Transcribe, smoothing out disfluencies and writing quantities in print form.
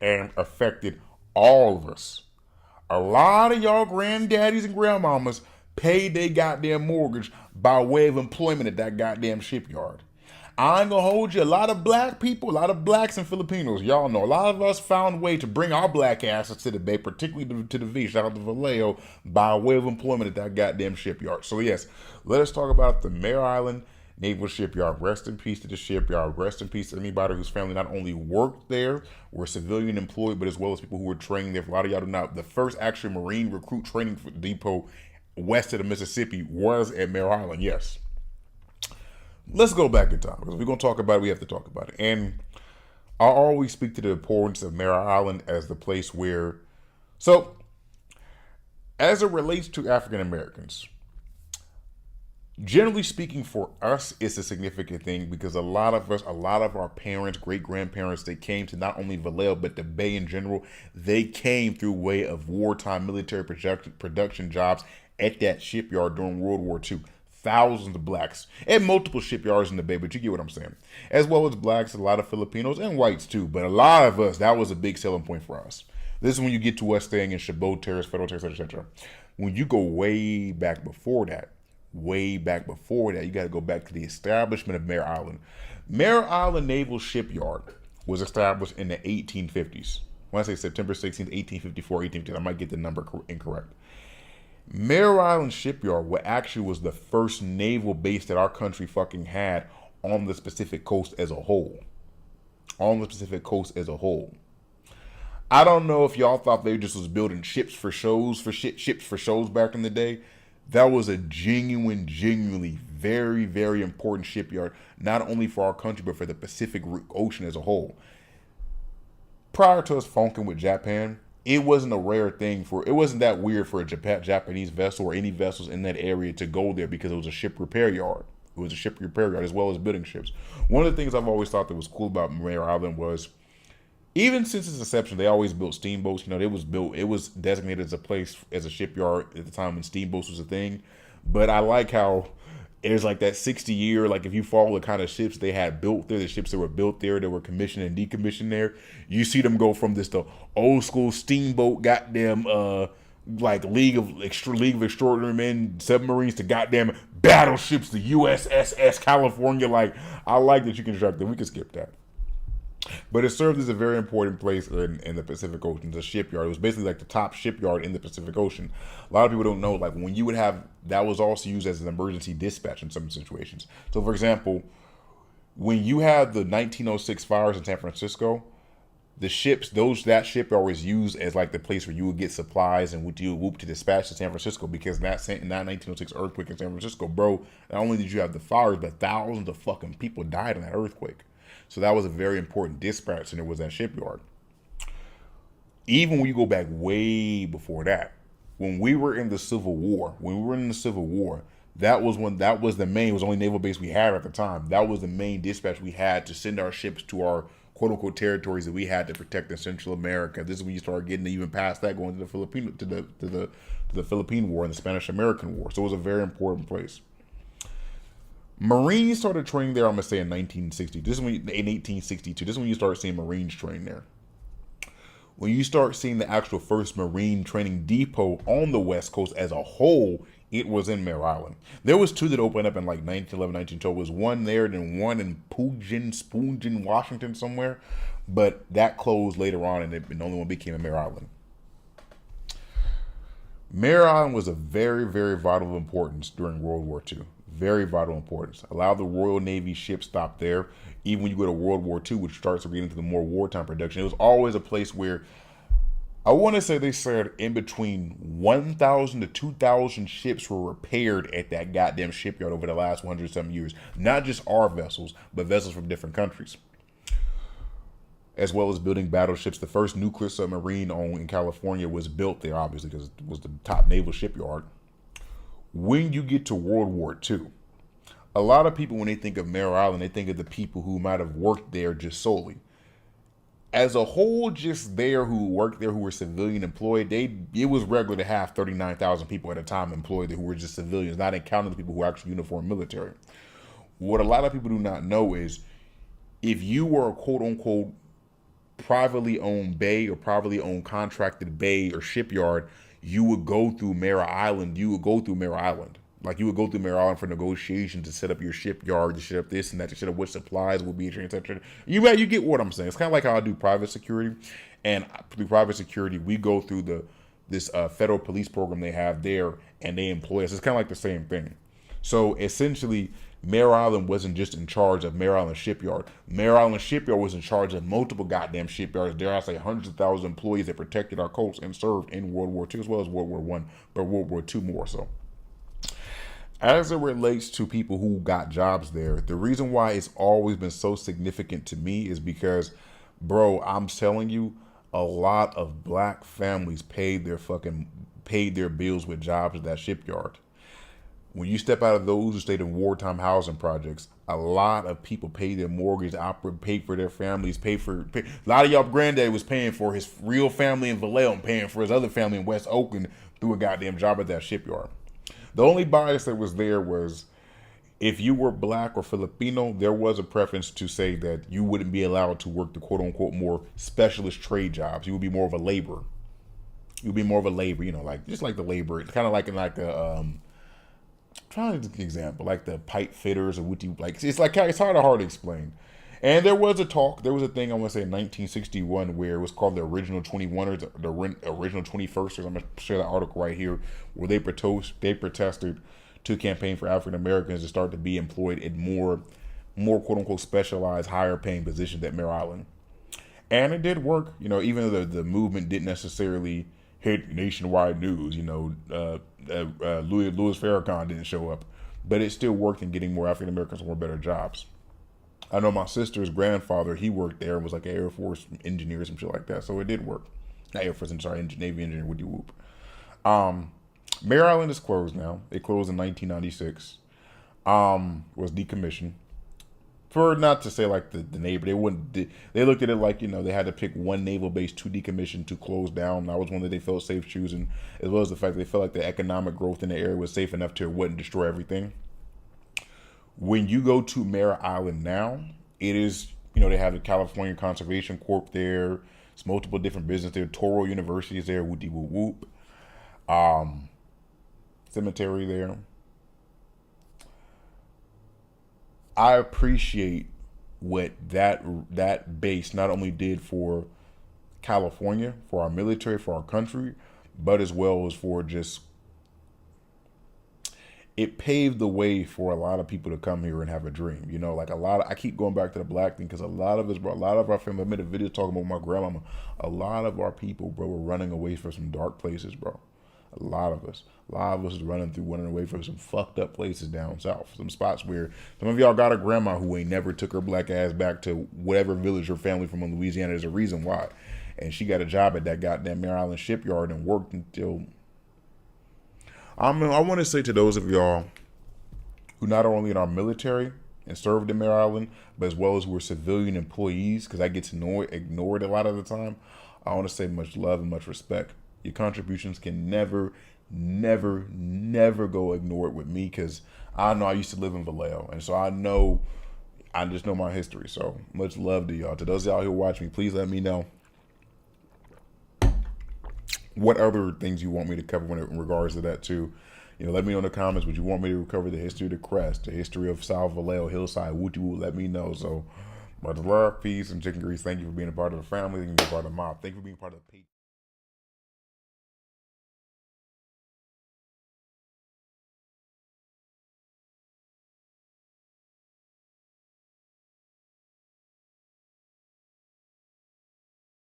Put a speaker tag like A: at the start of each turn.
A: and affected all of us. A lot of y'all granddaddies and grandmamas paid their goddamn mortgage by way of employment at that goddamn shipyard. I ain't gonna hold you. A lot of black people, a lot of blacks and Filipinos, y'all know, a lot of us found a way to bring our black asses to the Bay, particularly to the V, shout out to Vallejo, by way of employment at that goddamn shipyard. So yes, let us talk about the Mare Island Naval Shipyard. Rest in peace to the shipyard. Rest in peace to anybody whose family not only worked there, were civilian employed, but as well as people who were trained there. A lot of y'all do not. The first actual Marine recruit training depot west of the Mississippi was at Mare Island. Yes. Let's go back in time, because if we're going to talk about it, we have to talk about it. And I always speak to the importance of Mare Island as the place where, so as it relates to African Americans, generally speaking, for us, it's a significant thing because a lot of us, a lot of our parents, great grandparents, they came to not only Vallejo but the Bay in general. They came through way of wartime military production jobs at that shipyard during World War II. Thousands of blacks at multiple shipyards in the Bay, but you get what I'm saying. As well as blacks, a lot of Filipinos and whites too, but a lot of us, that was a big selling point for us. This is when you get to us staying in Chabot Terrace, Federal Terrace, etc. When you go way back before that, you got to go back to the establishment of Mare Island. Mare Island Naval Shipyard was established in the 1850s. When I say September 16th, 1854, 1850, I might get the number incorrect. Mare Island Shipyard was the first naval base that our country fucking had on the Pacific coast as a whole. I don't know if y'all thought they just was building ships for shows, back in the day. That was a genuinely very, very important shipyard, not only for our country, but for the Pacific Ocean as a whole. Prior to us funking with Japan, it wasn't that weird for a Japanese vessel or any vessels in that area to go there because it was a ship repair yard. It was a ship repair yard as well as building ships. One of the things I've always thought that was cool about Mare Island was, even since its inception, they always built steamboats. You know, it was designated as a place, as a shipyard at the time when steamboats was a thing. But I like how there's like that 60-year, like if you follow the kind of ships they had built there, the ships that were built there, that were commissioned and decommissioned there, you see them go from the old school steamboat, goddamn, like League of Extraordinary Men submarines to goddamn battleships, the USS California. Like, I like that you construct them. We can skip that. But it served as a very important place in the Pacific Ocean, the shipyard. It was basically like the top shipyard in the Pacific Ocean. A lot of people don't know, like when you would have, that was also used as an emergency dispatch in some situations. So for example, when you had the 1906 fires in San Francisco, the ships, that shipyard was used as like the place where you would get supplies and you would whoop to dispatch to San Francisco, because in that 1906 earthquake in San Francisco, bro, not only did you have the fires, but thousands of fucking people died in that earthquake. So that was a very important dispatch center, was that shipyard. Even when you go back way before that, when we were in the Civil War, that was the only naval base we had at the time. That was the main dispatch we had to send our ships to our quote unquote territories that we had to protect in Central America. This is when you start getting even past that, going to the Philippine War and the Spanish American War. So it was a very important place. Marines started training there, I'm going to say in 1960. In 1862. This is when you start seeing Marines train there. When you start seeing the actual first Marine training depot on the West Coast as a whole, it was in Mare Island. There was two that opened up in like 1911, 1912. There was one there, then one in Spoogen, Washington somewhere. But that closed later on, and the only one became in Mare Island. Mare Island was a very, very vital importance during World War II. Very vital importance. A lot of the Royal Navy ships stopped there. Even when you go to World War II, which starts to get into the more wartime production, it was always a place where, I want to say they said in between 1,000 to 2,000 ships were repaired at that goddamn shipyard over the last 100-something years. Not just our vessels, but vessels from different countries. As well as building battleships. The first nuclear submarine in California was built there, obviously, because it was the top naval shipyard. When you get to World War II, a lot of people, when they think of Mare Island, they think of the people who might have worked there just solely. As a whole, just there who worked there, who were civilian employed, it was regular to have 39,000 people at a time employed there who were just civilians, not counting the people who were actually uniformed military. What a lot of people do not know is, if you were a quote-unquote privately owned bay or privately owned contracted bay or shipyard, you would go through Mare Island. You would go through Mare Island. Like you would go through Mare Island for negotiations to set up your shipyard, to set up this and that, to set up what supplies will be, etc. You get what I'm saying. It's kind of like how I do private security, and through private security, we go through this federal police program they have there, and they employ us. It's kind of like the same thing. So essentially, Mare Island wasn't just in charge of Mare Island Shipyard. Mare Island Shipyard was in charge of multiple goddamn shipyards. Dare I say, hundreds of thousands of employees that protected our coast and served in World War II as well as World War One, but World War II more so. As it relates to people who got jobs there, the reason why it's always been so significant to me is because, bro, I'm telling you, a lot of black families paid their bills with jobs at that shipyard. When you step out of those who stayed in wartime housing projects, a lot of people paid their mortgage, paid for their families, a lot of y'all granddad was paying for his real family in Vallejo and paying for his other family in West Oakland through a goddamn job at that shipyard. The only bias that was there was if you were black or Filipino, there was a preference to say that you wouldn't be allowed to work the quote unquote more specialist trade jobs. You would be more of a laborer. You'd be more of a laborer, like just like the labor. It's kind of like trying to give an example, like the pipe fitters or what you like. It's hard to explain. And there was a thing I want to say in 1961 where it was called the Original 21ers, the Original 21sters. I'm going to share that article right here where they protested to campaign for African Americans to start to be employed in more quote unquote specialized, higher paying positions at Mare Island. And it did work, even though the movement didn't necessarily hit nationwide news. Louis Farrakhan didn't show up, but it still worked in getting more African Americans more better jobs. I know my sister's grandfather, he worked there and was like an Air Force engineer or some shit like that. So it did work. Not Air Force, I'm sorry, Navy engineer, would you whoop. Mare Island is closed now. It closed in 1996. Was decommissioned. For not to say like the neighbor, they looked at it like, they had to pick one naval base to decommission, to close down. That was one that they felt safe choosing, as well as the fact that they felt like the economic growth in the area was safe enough to it wouldn't destroy everything. When you go to Mare Island now, it is, they have the California Conservation Corp there. It's multiple different businesses there. Toro University is there. Whoopty whoop whoop. Cemetery there. I appreciate what that base not only did for California, for our military, for our country, but as well as for just, it paved the way for a lot of people to come here and have a dream. I keep going back to the black thing because a lot of us, bro, a lot of our family, I made a video talking about my grandmama. A lot of our people, bro, were running away from some dark places, bro. A lot of us is running away from some fucked up places down south. Some spots where some of y'all got a grandma who ain't never took her black ass back to whatever village her family from in Louisiana. There's a reason why. And she got a job at that goddamn Mare Island Shipyard and worked until... I want to say to those of y'all who not only in our military and served in Mare Island, but as well as who are civilian employees, because I get to ignored a lot of the time, I want to say much love and much respect. Your contributions can never go ignored with me, because I know I used to live in Vallejo, and so I just know my history. So much love to y'all. To those of y'all who watch me, please let me know what other things you want me to cover in regards to that too. Let me know in the comments. Would you want me to cover the history of the crest, the history of South Vallejo, Hillside, Wooty Woo? Let me know. So much love, peace, and chicken grease. Thank you for being a part of the family. Thank you for being a part of the mob. Thank you for being part of the